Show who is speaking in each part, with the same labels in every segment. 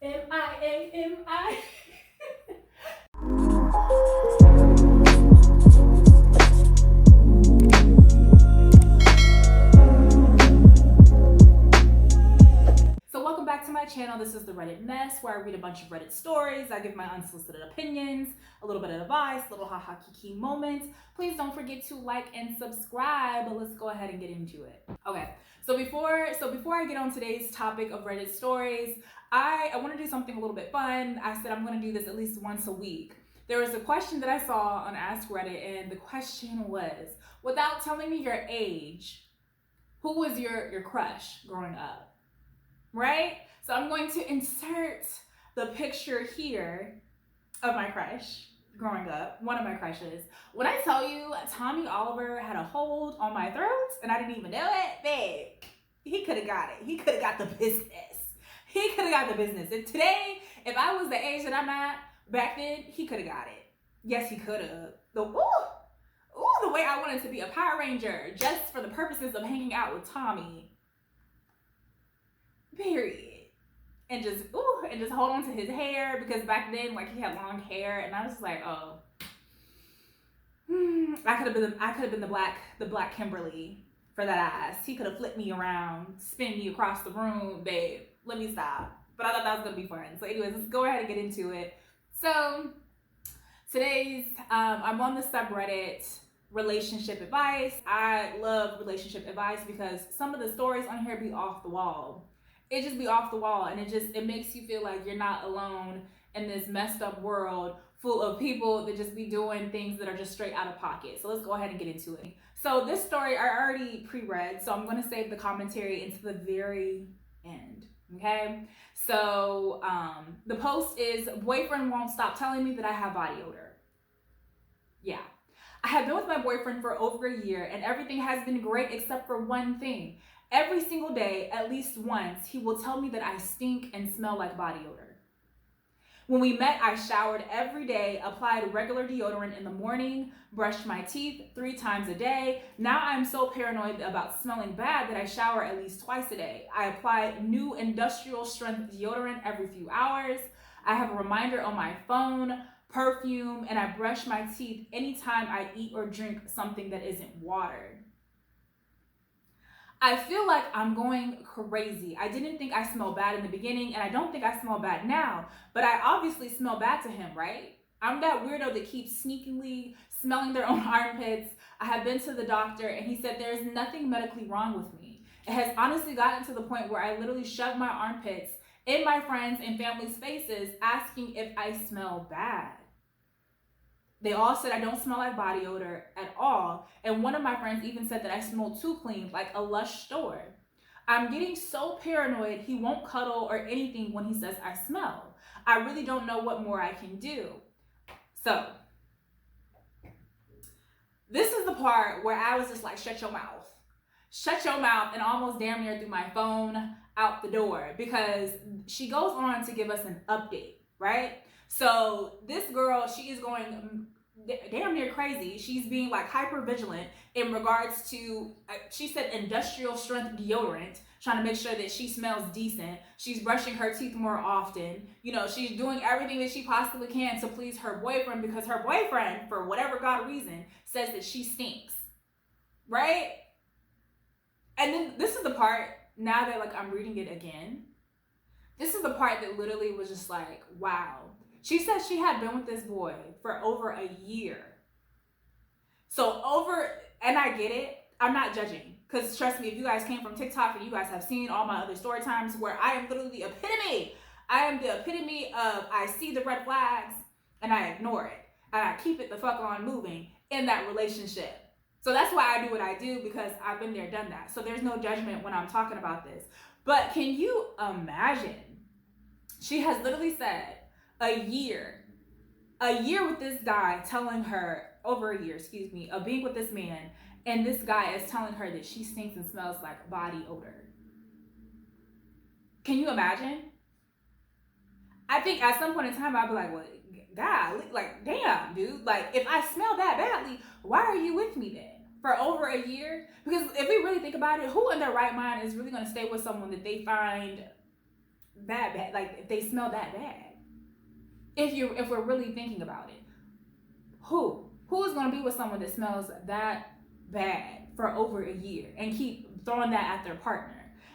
Speaker 1: M-I-A-M-I. So welcome back to my channel. This is the Reddit Mess, where I read a bunch of Reddit stories. I give my unsolicited opinions, a little bit of advice, little haha kiki moments. Please don't forget to like and subscribe. But let's go ahead and get into it. Okay. So before I get on today's topic of Reddit stories, I want to do something a little bit fun. I said I'm going to do this at least once a week. There was a question that I saw on Ask Reddit, and the question was, without telling me your age, who was your crush growing up? Right? So I'm going to insert the picture here of my crush growing up, one of my crushes. When I tell you Tommy Oliver had a hold on my throat and I didn't even know it, babe, he could have got it. He could have got the business. He could have got the business. And today, if I was the age that I'm at back then, he could have got it. Yes, he could have. The way I wanted to be a Power Ranger just for the purposes of hanging out with Tommy. Period. And just hold on to his hair, because back then, like, he had long hair, and I was just like, oh, I could have been the black Kimberly for that ass. He could have flipped me around, spin me across the room, babe. Let me stop. But I thought that was gonna be fun. So anyways, let's go ahead and get into it. So today's I'm on the subreddit relationship advice. I love relationship advice because some of the stories on here be off the wall. It just be off the wall, and it makes you feel like you're not alone in this messed up world full of people that just be doing things that are just straight out of pocket. So let's go ahead and get into it. So this story I already pre-read, so I'm going to save the commentary into the very end. Okay, so the post is, boyfriend won't stop telling me that I have body odor. Yeah, I have been with my boyfriend for over a year, and everything has been great except for one thing. Every single day, at least once, he will tell me that I stink and smell like body odor. When we met, I showered every day, applied regular deodorant in the morning, brushed my teeth 3 times a day. Now I'm so paranoid about smelling bad that I shower at least twice a day. I apply new industrial strength deodorant every few hours. I have a reminder on my phone, perfume, and I brush my teeth anytime I eat or drink something that isn't water. I feel like I'm going crazy. I didn't think I smelled bad in the beginning, and I don't think I smell bad now, but I obviously smell bad to him, right? I'm that weirdo that keeps sneakily smelling their own armpits. I have been to the doctor, and he said there's nothing medically wrong with me. It has honestly gotten to the point where I literally shove my armpits in my friends' and family's faces, asking if I smell bad. They all said I don't smell like body odor at all. And one of my friends even said that I smell too clean, like a Lush store. I'm getting so paranoid he won't cuddle or anything when he says I smell. I really don't know what more I can do. So this is the part where I was just like, shut your mouth. Shut your mouth, and almost damn near threw my phone out the door, because she goes on to give us an update, right? So this girl, she is going damn near crazy. She's being like hyper vigilant in regards to, she said industrial strength deodorant, trying to make sure that she smells decent. She's brushing her teeth more often. You know, she's doing everything that she possibly can to please her boyfriend, because her boyfriend, for whatever God reason, says that she stinks, right? And then this is the part, now that like I'm reading it again, this is the part that literally was just like, wow. She said she had been with this boy for over a year. And I get it. I'm not judging. Because trust me, if you guys came from TikTok and you guys have seen all my other story times where I am literally the epitome. I am the epitome of, I see the red flags and I ignore it. And I keep it the fuck on moving in that relationship. So that's why I do what I do, because I've been there, done that. So there's no judgment when I'm talking about this. But can you imagine? She has literally said, a year with this guy telling her, over a year, excuse me, of being with this man, and this guy is telling her that she stinks and smells like body odor. Can you imagine? I think at some point in time, I'd be like, well, God, like, damn, dude. Like, if I smell that badly, why are you with me then? For over a year? Because if we really think about it, who in their right mind is really going to stay with someone that they find that bad, like if they smell that bad, if we're really thinking about it, who is going to be with someone that smells that bad for over a year and keep throwing that at their partner?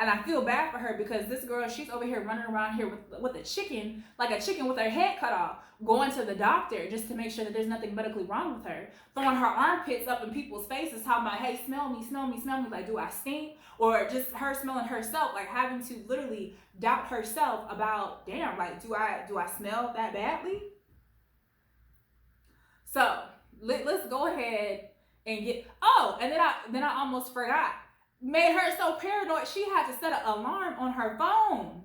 Speaker 1: And I feel bad for her because this girl, she's over here running around here with a chicken, like a chicken with her head cut off, going to the doctor just to make sure that there's nothing medically wrong with her, throwing her armpits up in people's faces, talking about, hey, smell me, smell me, smell me, like, do I stink? Or just her smelling herself, like having to literally doubt herself about, damn, like, do I smell that badly? So let's go ahead and get, and then I almost forgot. Made her so paranoid, she had to set an alarm on her phone.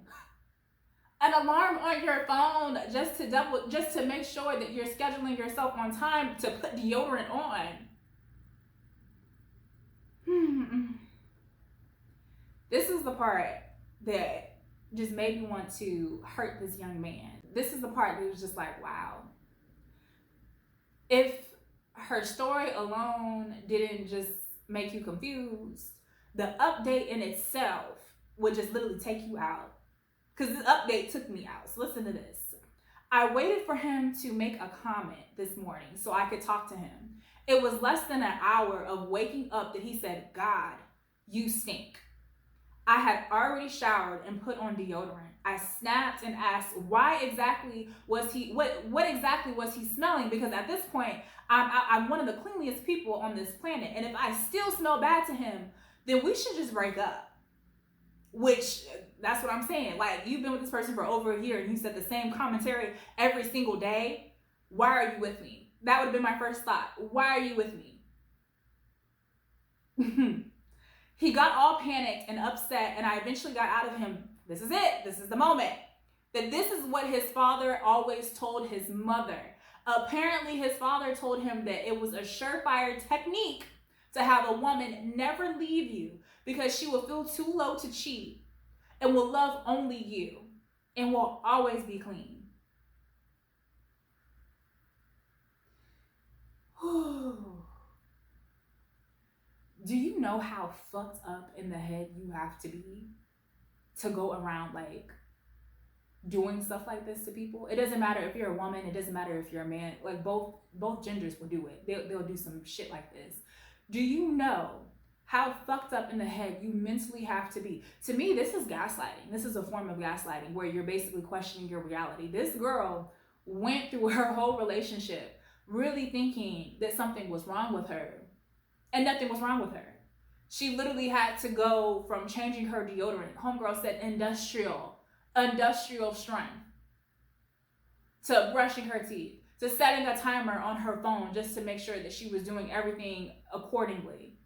Speaker 1: An alarm on your phone just to make sure that you're scheduling yourself on time to put deodorant on. This is the part that just made me want to hurt this young man. This is the part that was just like, wow. If her story alone didn't just make you confused, the update in itself would just literally take you out. Because this update took me out. So listen to this. I waited for him to make a comment this morning so I could talk to him. It was less than an hour of waking up that he said, God, you stink. I had already showered and put on deodorant. I snapped and asked, why exactly was he, what exactly was he smelling? Because at this point, I'm one of the cleanliest people on this planet. And if I still smell bad to him, then we should just break up. Which, that's what I'm saying. Like, you've been with this person for over a year and you said the same commentary every single day. Why are you with me? That would have been my first thought. Why are you with me? He got all panicked and upset, and I eventually got out of him. This is it. This is the moment. That this is what his father always told his mother. Apparently, his father told him that it was a surefire technique to have a woman never leave you because she will feel too low to cheat and will love only you and will always be clean. Do you know how fucked up in the head you have to be to go around like doing stuff like this to people? It doesn't matter if you're a woman, it doesn't matter if you're a man, like both genders will do it. They'll do some shit like this. Do you know how fucked up in the head you mentally have to be? To me, this is gaslighting. This is a form of gaslighting where you're basically questioning your reality. This girl went through her whole relationship really thinking that something was wrong with her, and nothing was wrong with her. She literally had to go from changing her deodorant, homegirl said industrial strength, to brushing her teeth, to setting a timer on her phone just to make sure that she was doing everything accordingly.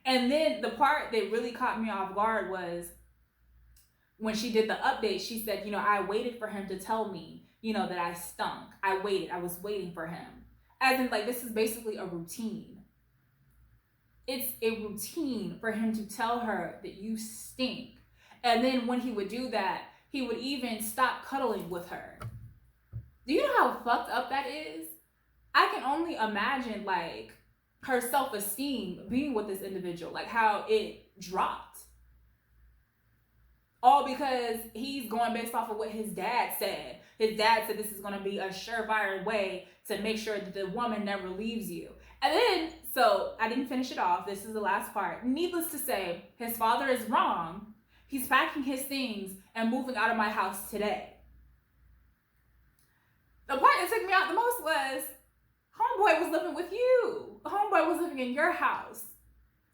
Speaker 1: And then the part that really caught me off guard was when she did the update, she said, I waited for him to tell me, that I stunk. I was waiting for him. As in, like, this is basically a routine. It's a routine for him to tell her that you stink. And then when he would do that, he would even stop cuddling with her. Do you know how fucked up that is? I can only imagine, like, her self-esteem being with this individual, like how it dropped. All because he's going based off of what his dad said. His dad said this is going to be a surefire way to make sure that the woman never leaves you. And then, so I didn't finish it off. This is the last part. Needless to say, his father is wrong. He's packing his things and moving out of my house today. The part that took me out the most was, homeboy was living with you. Homeboy was living in your house.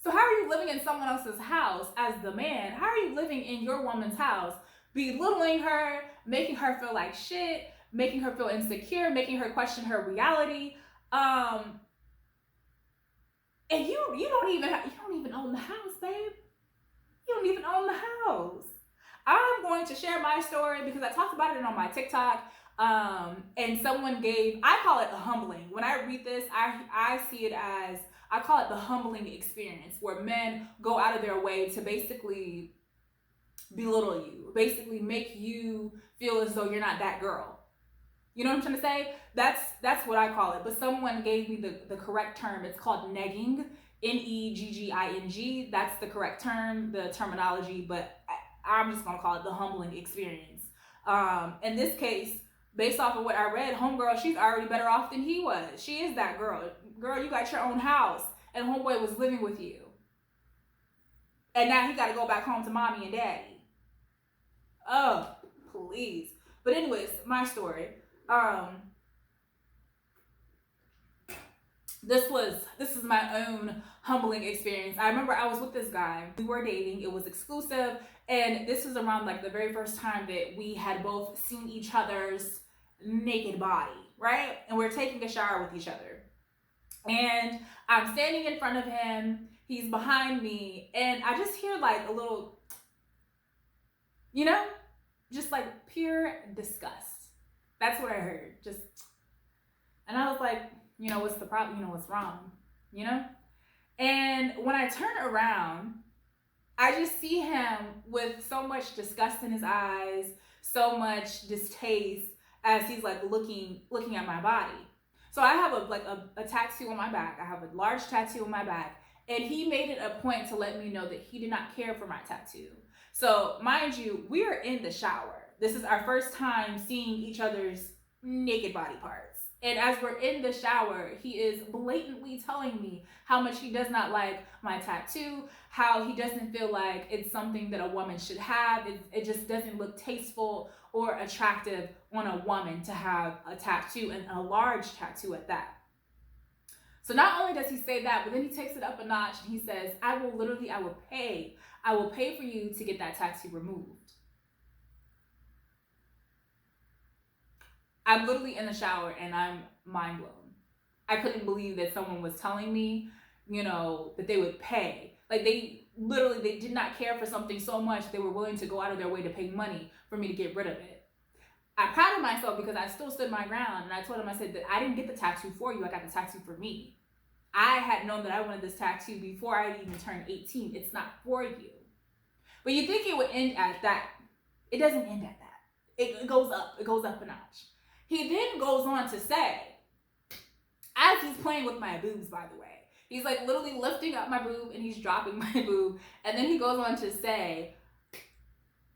Speaker 1: So how are you living in someone else's house as the man? How are you living in your woman's house, belittling her, making her feel like shit, making her feel insecure, making her question her reality? And you don't even own the house, babe. You don't even own the house. I'm going to share my story because I talked about it on my TikTok. And someone I call it a humbling. When I read this, I see it as, I call it the humbling experience, where men go out of their way to basically belittle you, basically make you feel as though you're not that girl. You know what I'm trying to say? That's what I call it. But someone gave me the correct term. It's called negging, Negging. That's the correct term, the terminology, but I'm just gonna call it the humbling experience. In this case, based off of what I read, homegirl, she's already better off than he was. She is that girl. Girl, you got your own house, and homeboy was living with you. And now he got to go back home to mommy and daddy. Oh, please. But anyways, my story. This is my own humbling experience. I remember I was with this guy. We were dating. It was exclusive. And this was around like the very first time that we had both seen each other's naked body, right? And we're taking a shower with each other. And I'm standing in front of him. He's behind me. And I just hear like a little, just like pure disgust. That's what I heard. And I was like, what's the problem? What's wrong? And when I turn around, I just see him with so much disgust in his eyes, so much distaste as he's like looking at my body. So I have a tattoo on my back. I have a large tattoo on my back. And he made it a point to let me know that he did not care for my tattoo. So mind you, we are in the shower. This is our first time seeing each other's naked body parts. And as we're in the shower, he is blatantly telling me how much he does not like my tattoo, how he doesn't feel like it's something that a woman should have. It just doesn't look tasteful or attractive on a woman to have a tattoo, and a large tattoo at that. So not only does he say that, but then he takes it up a notch and he says, I will pay for you to get that tattoo removed. I'm literally in the shower and I'm mind blown. I couldn't believe that someone was telling me, that they would pay. Like they did not care for something so much they were willing to go out of their way to pay money for me to get rid of it. I prided myself because I still stood my ground, and I told him, I said that I didn't get the tattoo for you, I got the tattoo for me. I had known that I wanted this tattoo before I even turned 18. It's not for you. But you think it would end at that. It doesn't end at that. It goes up a notch. He then goes on to say, as he's playing with my boobs, by the way, he's like literally lifting up my boob and he's dropping my boob. And then he goes on to say,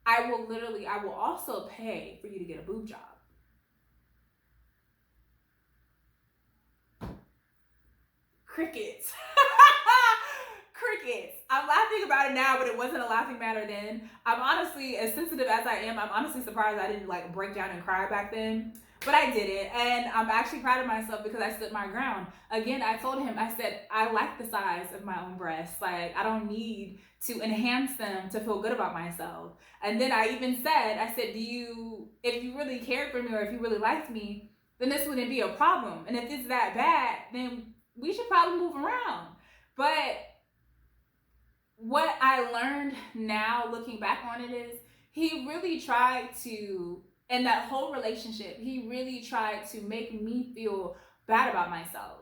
Speaker 1: I will also pay for you to get a boob job. Crickets. Crickets. I'm laughing about it now, but it wasn't a laughing matter then. I'm honestly, as sensitive as I am, I'm honestly surprised I didn't like break down and cry back then. But I did it, and I'm actually proud of myself because I stood my ground. Again, I told him, I said, I like the size of my own breasts. Like, I don't need to enhance them to feel good about myself. And then I even said, if you really cared for me or if you really liked me, then this wouldn't be a problem. And if it's that bad, then we should probably move around. But what I learned now, looking back on it, is he really tried to, in that whole relationship, he really tried to make me feel bad about myself.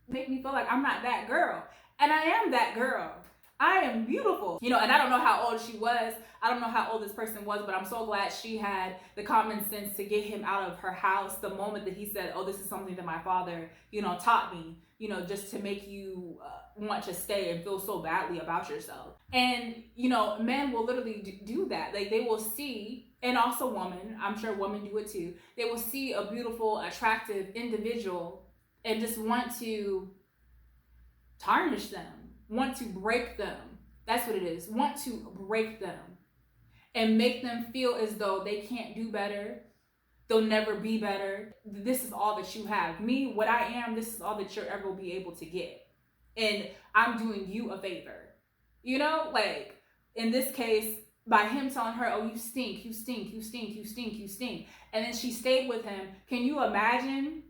Speaker 1: Make me feel like I'm not that girl. And I am that girl. I am beautiful. And I don't know how old she was. I don't know how old this person was, but I'm so glad she had the common sense to get him out of her house the moment that he said, oh, this is something that my father, taught me, just to make you want to stay and feel so badly about yourself. And, men will literally do that. Like they will see, and also women, I'm sure women do it too. They will see a beautiful, attractive individual and just want to tarnish them, want to break them. That's what it is. Want to break them and make them feel as though they can't do better. They'll never be better. This is all that you have. Me, what I am, this is all that you'll ever be able to get. And I'm doing you a favor. Like in this case, by him telling her, oh, you stink, you stink, you stink, you stink, you stink. And then she stayed with him. Can you imagine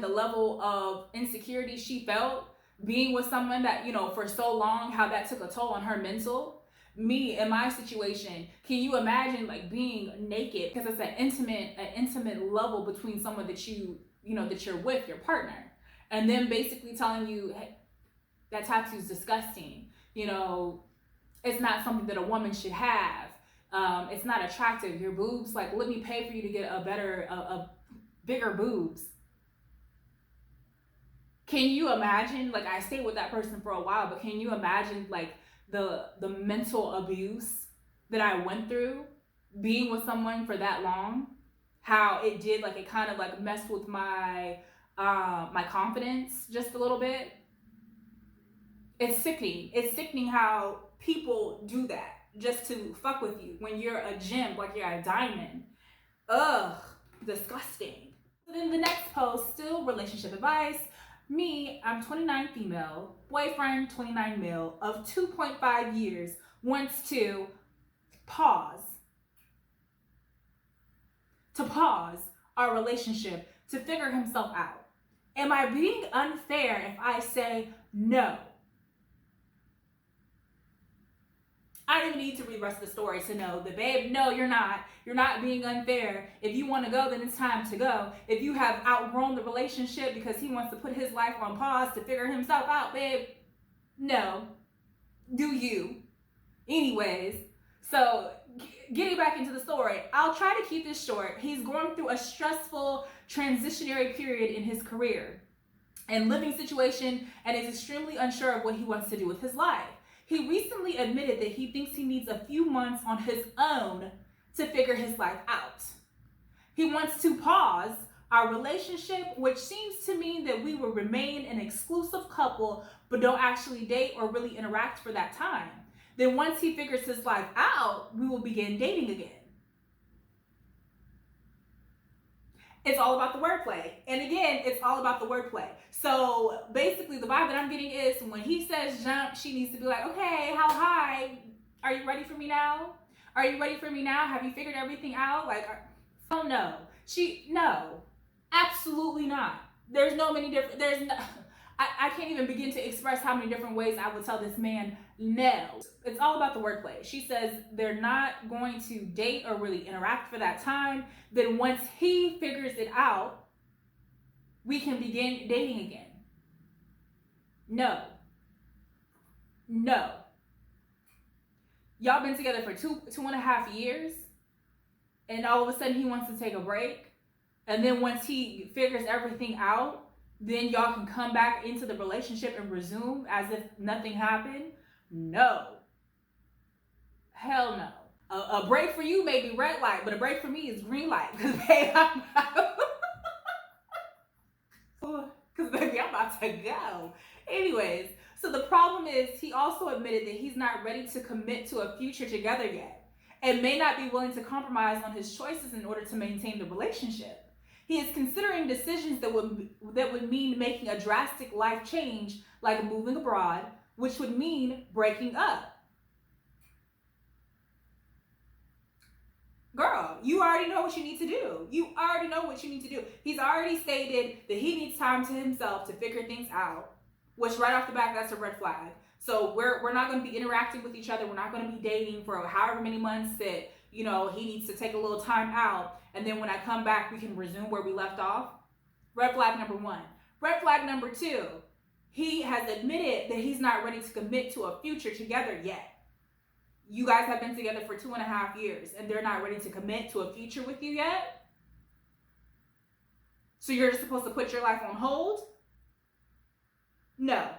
Speaker 1: the level of insecurity she felt being with someone that, for so long, how that took a toll on her mental? Me, in my situation, can you imagine like being naked? Because it's an intimate level between someone that that you're with, your partner. And then basically telling you, hey, that tattoo's disgusting. It's not something that a woman should have. It's not attractive. Your boobs, like, let me pay for you to get a bigger boobs. Can you imagine, like, I stayed with that person for a while, but can you imagine like the mental abuse that I went through being with someone for that long, how it did, like, it kind of like messed with my my confidence just a little bit. It's sickening. It's sickening how people do that just to fuck with you when you're a gem, like you're a diamond. Ugh, disgusting. Then the next post, still relationship advice. Me, I'm 29 female, boyfriend 29 male of 2.5 years, wants to pause our relationship to figure himself out. Am I being unfair if I say no? I don't even need to read the rest of the story to know that, babe, no, you're not. You're not being unfair. If you want to go, then it's time to go. If you have outgrown the relationship because he wants to put his life on pause to figure himself out, babe, no. Do you? Anyways, so getting back into the story, I'll try to keep this short. He's going through a stressful transitionary period in his career and living situation and is extremely unsure of what he wants to do with his life. He recently admitted that he thinks he needs a few months on his own to figure his life out. He wants to pause our relationship, which seems to mean that we will remain an exclusive couple, but don't actually date or really interact for that time. Then once he figures his life out, we will begin dating again. It's all about the wordplay. And again, it's all about the wordplay. So basically the vibe that I'm getting is when he says jump, she needs to be like, okay, how high? Are you ready for me now? Are you ready for me now? Have you figured everything out? Like, oh no. No, absolutely not. There's no many different, I can't even begin to express how many different ways I would tell this man no. It's all about the wordplay. She says they're not going to date or really interact for that time. Then once he figures it out, we can begin dating again. No. Y'all been together for two and a half years, and all of a sudden he wants to take a break. And then once he figures everything out, then y'all can come back into the relationship and resume as if nothing happened. No. Hell no. A break for you may be red light, but a break for me is green light. Because baby, I'm about to go. Anyways, so the problem is he also admitted that he's not ready to commit to a future together yet and may not be willing to compromise on his choices in order to maintain the relationship. He is considering decisions that would mean making a drastic life change, like moving abroad, which would mean breaking up. Girl, you already know what you need to do. He's already stated that he needs time to himself to figure things out, which right off the bat, that's a red flag. So we're not going to be interacting with each other. We're not going to be dating for however many months that, he needs to take a little time out. And then when I come back, we can resume where we left off. Red flag number 1. Red flag number 2, he has admitted that he's not ready to commit to a future together yet. You guys have been together for 2.5 years and they're not ready to commit to a future with you yet. So you're just supposed to put your life on hold? No,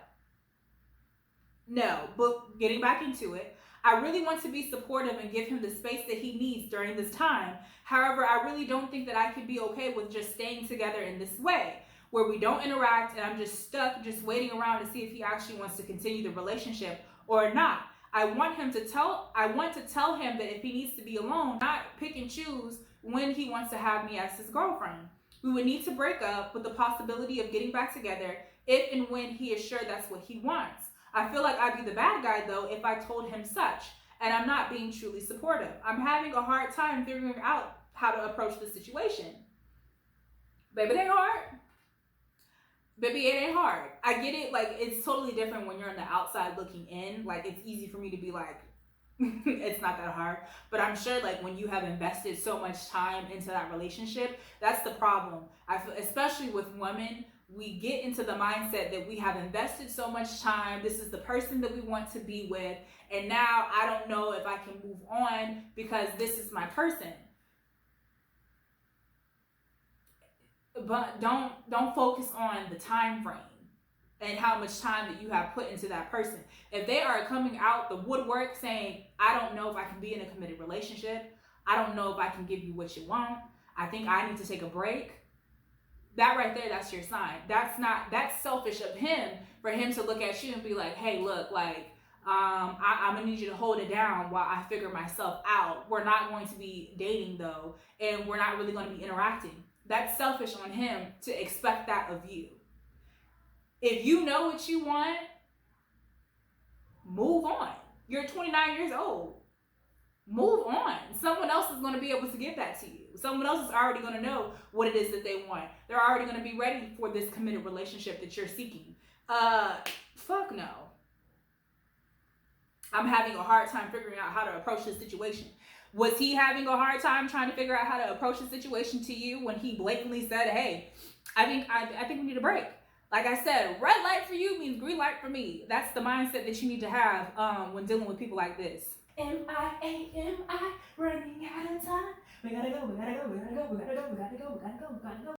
Speaker 1: but getting back into it, I really want to be supportive and give him the space that he needs during this time. However, I really don't think that I can be okay with just staying together in this way, where we don't interact and I'm just stuck, just waiting around to see if he actually wants to continue the relationship or not. I want to tell him that if he needs to be alone, not pick and choose when he wants to have me as his girlfriend. We would need to break up with the possibility of getting back together if and when he is sure that's what he wants. I feel like I'd be the bad guy though if I told him such, and I'm not being truly supportive. I'm having a hard time figuring out how to approach the situation. Baby, it ain't hard. Baby, it ain't hard. I get it. Like, it's totally different when you're on the outside looking in. Like, it's easy for me to be like, it's not that hard. But I'm sure, like, when you have invested so much time into that relationship, that's the problem. I feel, especially with women, we get into the mindset that we have invested so much time. This is the person that we want to be with. And now I don't know if I can move on because this is my person. But don't focus on the time frame and how much time that you have put into that person. If they are coming out the woodwork saying, I don't know if I can be in a committed relationship, I don't know if I can give you what you want, I think I need to take a break, that right there, that's your sign. That's selfish of him, for him to look at you and be like, hey, look, like, I'm gonna need you to hold it down while I figure myself out. We're not going to be dating though, and we're not really going to be interacting. That's selfish on him to expect that of you. If you know what you want, move on. You're 29 years old. Move on. Someone else is going to be able to give that to you. Someone else is already going to know what it is that they want. They're already going to be ready for this committed relationship that you're seeking. Fuck no. I'm having a hard time figuring out how to approach this situation. Was he having a hard time trying to figure out how to approach the situation to you when he blatantly said, hey, I think we need a break? Like I said, red light for you means green light for me. That's the mindset that you need to have when dealing with people like this. M-I-A-M-I, running out of time. We gotta go, we gotta go, we gotta go, we gotta go, we gotta go, we gotta go, we gotta go.